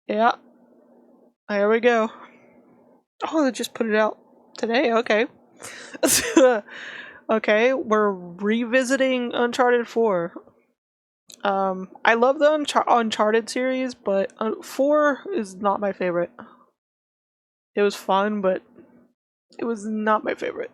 Yeah, here we go. Oh, they just put it out today. Okay. Okay, we're revisiting Uncharted 4. I love the Uncharted series, but 4 is not my favorite. It was fun, but it was not my favorite.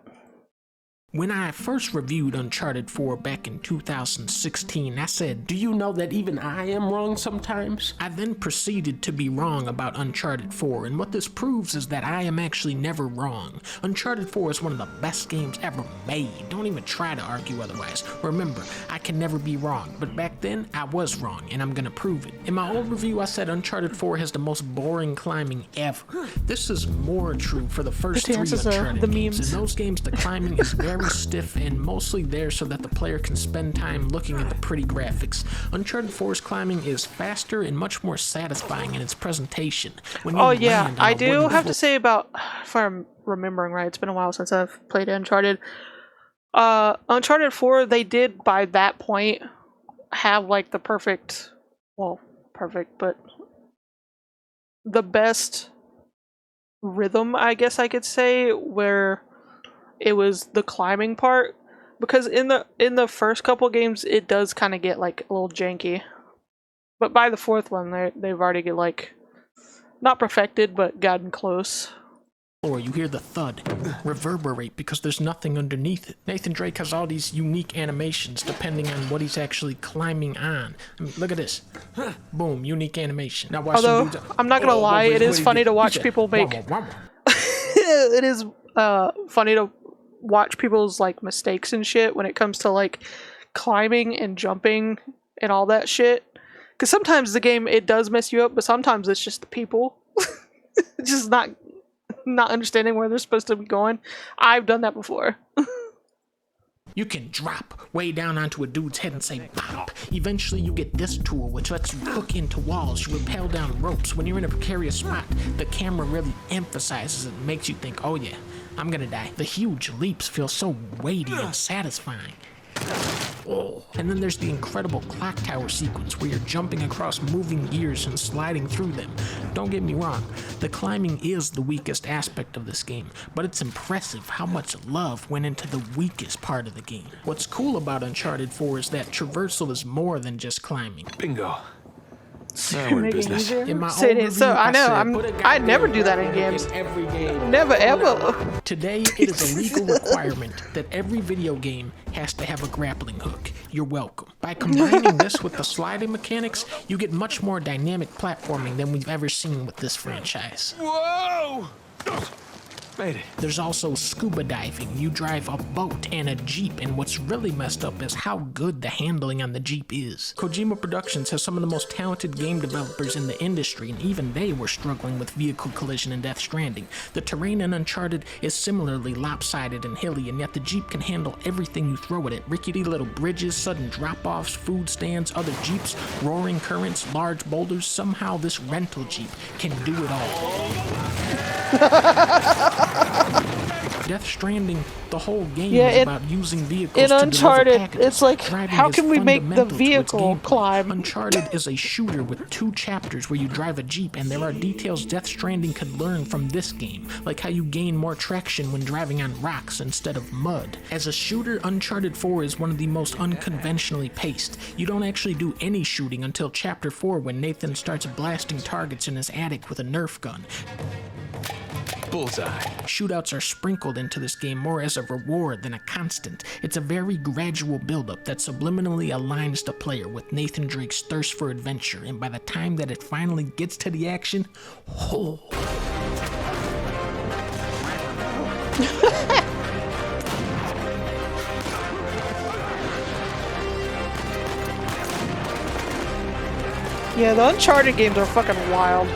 When I first reviewed Uncharted 4 back in 2016, I said, "Do you know that even I am wrong sometimes?" I then proceeded to be wrong about Uncharted 4, and what this proves is that I am actually never wrong. Uncharted 4 is one of the best games ever made. Don't even try to argue otherwise. Remember, I can never be wrong, but back then, I was wrong, and I'm gonna prove it. In my old review, I said Uncharted 4 has the most boring climbing ever. This is more true for the first 3 Uncharted games. In those games, the climbing is very stiff and mostly there so that the player can spend time looking at the pretty graphics. Uncharted 4's climbing is faster and much more satisfying in its presentation. When oh yeah, I do have to say about, if I'm remembering right, it's been a while since I've played Uncharted. Uncharted 4, they did by that point have like the perfect, well, perfect, but the best rhythm, I guess I could say, where it was the climbing part, because in the first couple games it does kind of get like a little janky, but by the fourth one they've already get like not perfected but gotten close. Or you hear the thud reverberate because there's nothing underneath it. Nathan Drake has all these unique animations depending on what he's actually climbing on. I mean, look at this. Boom, unique animation. Now watch. Although I'm not gonna lie, it is funny to watch people make. It is funny to watch people's like mistakes and shit when it comes to like climbing and jumping and all that shit, because sometimes the game, it does mess you up, but sometimes it's just the people just not understanding where they're supposed to be going. I've done that before. You can drop way down onto a dude's head and say pop. Eventually you get this tool which lets you hook into walls. You rappel down ropes. When you're in a precarious spot, the camera really emphasizes it and makes you think, oh yeah, I'm gonna die. The huge leaps feel so weighty and satisfying. Oh. And then there's the incredible clock tower sequence where you're jumping across moving gears and sliding through them. Don't get me wrong, the climbing is the weakest aspect of this game, but it's impressive how much love went into the weakest part of the game. What's cool about Uncharted 4 is that traversal is more than just climbing. Bingo. Now we're in business. In my So, old review, I know, I never do that in in games. every game. Never ever. Today, it is a legal requirement that every video game has to have a grappling hook. You're welcome. By combining this with the sliding mechanics, you get much more dynamic platforming than we've ever seen with this franchise. Whoa! Made it. There's also scuba diving. You drive a boat and a Jeep, and what's really messed up is how good the handling on the Jeep is. Kojima Productions has some of the most talented game developers in the industry, and even they were struggling with vehicle collision in Death Stranding. The terrain in Uncharted is similarly lopsided and hilly, and yet the Jeep can handle everything you throw at it. Rickety little bridges, sudden drop-offs, food stands, other Jeeps, roaring currents, large boulders. Somehow this rental Jeep can do it all. Death Stranding, the whole game is about using vehicles in to Uncharted, deliver packages. it's like, Driving how is can we make the fundamental to its vehicle gameplay. climb? Uncharted is a shooter with 2 chapters where you drive a Jeep, and there are details Death Stranding could learn from this game, like how you gain more traction when driving on rocks instead of mud. As a shooter, Uncharted 4 is one of the most unconventionally paced. You don't actually do any shooting until Chapter 4 when Nathan starts blasting targets in his attic with a Nerf gun. Bullseye. Shootouts are sprinkled into this game more as a reward than a constant. It's a very gradual buildup that subliminally aligns the player with Nathan Drake's thirst for adventure, and by the time that it finally gets to the action, oh. Yeah, the Uncharted games are fucking wild.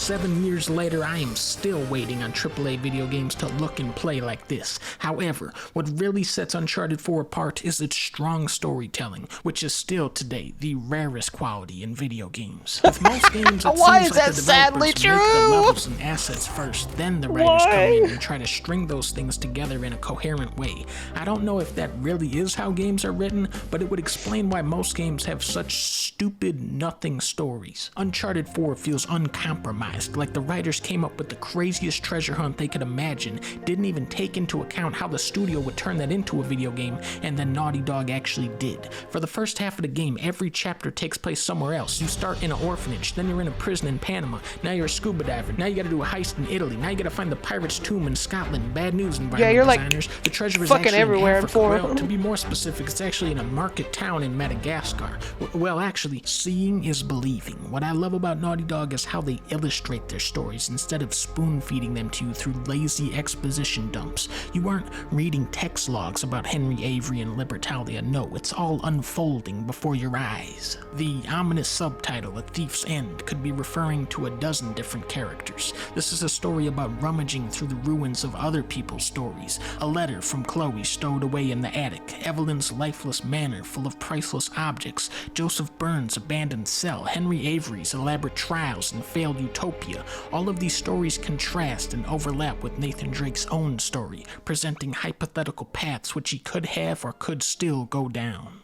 7 years later, I am still waiting on AAA video games to look and play like this. However, what really sets Uncharted 4 apart is its strong storytelling, which is still today the rarest quality in video games. With most games, it Why seems is like that the sadly developers make the true? levels and assets first, then the writers come in and try to string those things together in a coherent way. I don't know if that really is how games are written, but it would explain why most games have such stupid, nothing stories. Uncharted 4 feels uncompromised, like the writers came up with the craziest treasure hunt they could imagine, didn't even take into account how the studio would turn that into a video game, and then Naughty Dog actually did. For the first half of the game, every chapter takes place somewhere else. You start in an orphanage, then you're in a prison in Panama, now you're a scuba diver, now you gotta do a heist in Italy, now you gotta find the pirate's tomb in Scotland. Bad news, environment you're, like, designers. The treasure is fucking actually everywhere in in Africa. 4. Well, to be more specific, it's actually in a market town in Madagascar. Well, actually, seeing is believing. What I love about Naughty Dog is how they illustrate their stories instead of spoon-feeding them to you through lazy exposition dumps. You aren't reading text logs about Henry Avery and Libertalia. No, it's all unfolding before your eyes. The ominous subtitle, A Thief's End, could be referring to a dozen different characters. This is a story about rummaging through the ruins of other people's stories. A letter from Chloe stowed away in the attic, Evelyn's lifeless manor full of priceless objects, Joseph Burns' abandoned cell, Henry Avery's elaborate trials and failed utopia. All of these stories contrast and overlap with Nathan Drake's own story, presenting hypothetical paths which he could have or could still go down.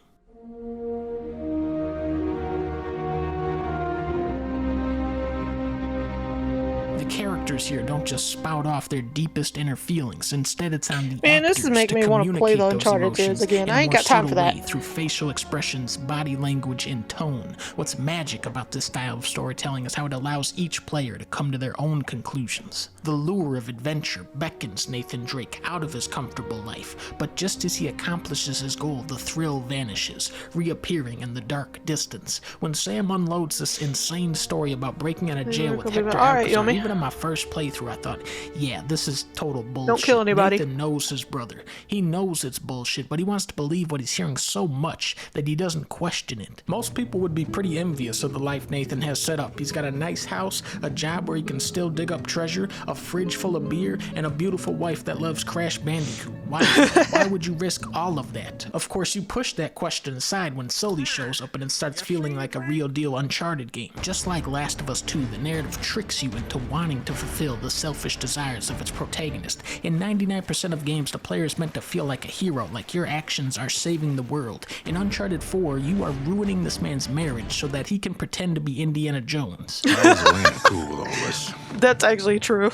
The characters here don't just spout off their deepest inner feelings. Instead, it's on the Man, this actors is making to me want to play the communicate those Uncharted series emotions again. in a I ain't more got time for subtle that. way through facial expressions, body language, and tone. What's magic about this style of storytelling is how it allows each player to come to their own conclusions. The lure of adventure beckons Nathan Drake out of his comfortable life, but just as he accomplishes his goal, the thrill vanishes, reappearing in the dark distance. When Sam unloads this insane story about breaking out of jail with Hector Alright, Alcazar, Yomi. even on my first playthrough, I thought, yeah, this is total bullshit. Don't kill anybody. Nathan knows his brother. He knows it's bullshit, but he wants to believe what he's hearing so much that he doesn't question it. Most people would be pretty envious of the life Nathan has set up. He's got a nice house, a job where he can still dig up treasure, a fridge full of beer, and a beautiful wife that loves Crash Bandicoot. Why? Why would you risk all of that? Of course, you push that question aside when Sully shows up and it starts feeling like a real deal Uncharted game. Just like Last of Us 2, the narrative tricks you into wanting to fulfill the selfish desires of its protagonist. In 99% of games, the player is meant to feel like a hero, like your actions are saving the world. In Uncharted 4, you are ruining this man's marriage so that he can pretend to be Indiana Jones. How is Elena cool with all this? That's actually true.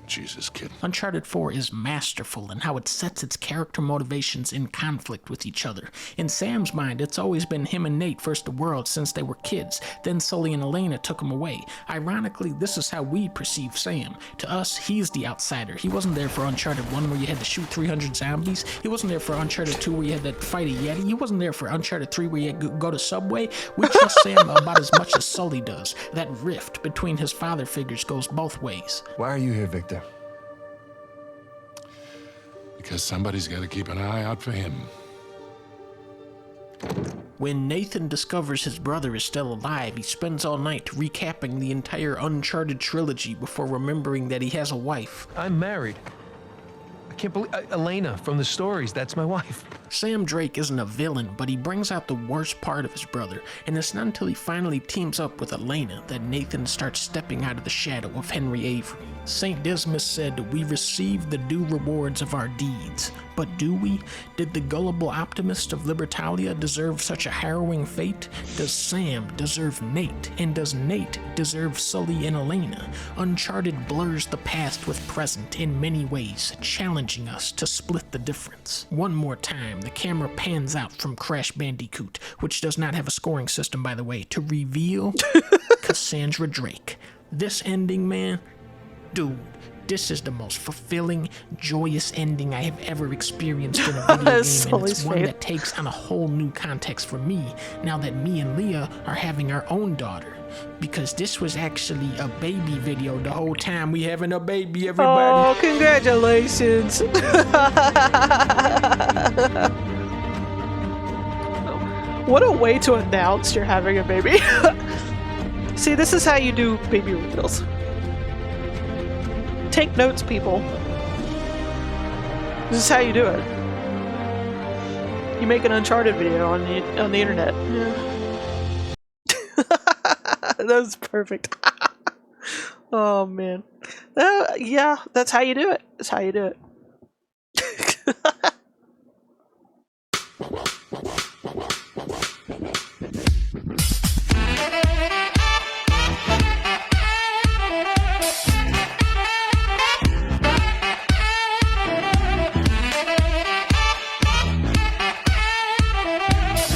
Jesus, kid. Uncharted 4 is masterful in how it sets its character motivations in conflict with each other. In Sam's mind, it's always been him and Nate versus the world since they were kids. Then Sully and Elena took him away. Ironically, this is how we perceive Sam. To us, he's the outsider. He wasn't there for Uncharted 1 where you had to shoot 300 zombies. He wasn't there for Uncharted 2 where you had to fight a Yeti. He wasn't there for Uncharted 3 where you had to go to Subway. We trust Sam about as much as Sully does. That rift between his father figures goes both ways. Why are you here, Victor? Because somebody's got to keep an eye out for him. When Nathan discovers his brother is still alive, he spends all night recapping the entire Uncharted trilogy before remembering that he has a wife. I'm married. I can't believe Elena from the stories. That's my wife. Sam Drake isn't a villain, but he brings out the worst part of his brother, and it's not until he finally teams up with Elena that Nathan starts stepping out of the shadow of Henry Avery. St. Dismas said, "We receive the due rewards of our deeds." But do we? Did the gullible optimist of Libertalia deserve such a harrowing fate? Does Sam deserve Nate? And does Nate deserve Sully and Elena? Uncharted blurs the past with present in many ways, challenging us to split the difference. One more time, the camera pans out from Crash Bandicoot, which does not have a scoring system, by the way, to reveal Cassandra Drake. This ending, man, dude, this is the most fulfilling, joyous ending I have ever experienced in a video game, and it's one that takes on a whole new context for me, now that me and Leah are having our own daughter. Because this was actually a baby video the whole time. We having a baby, everybody. Oh, congratulations. What a way to announce you're having a baby. See, this is how you do baby reveals. Take notes, people. This is how you do it. You make an Uncharted video on the internet. Yeah. That was perfect. Oh man. Yeah, that's how you do it. That's how you do it.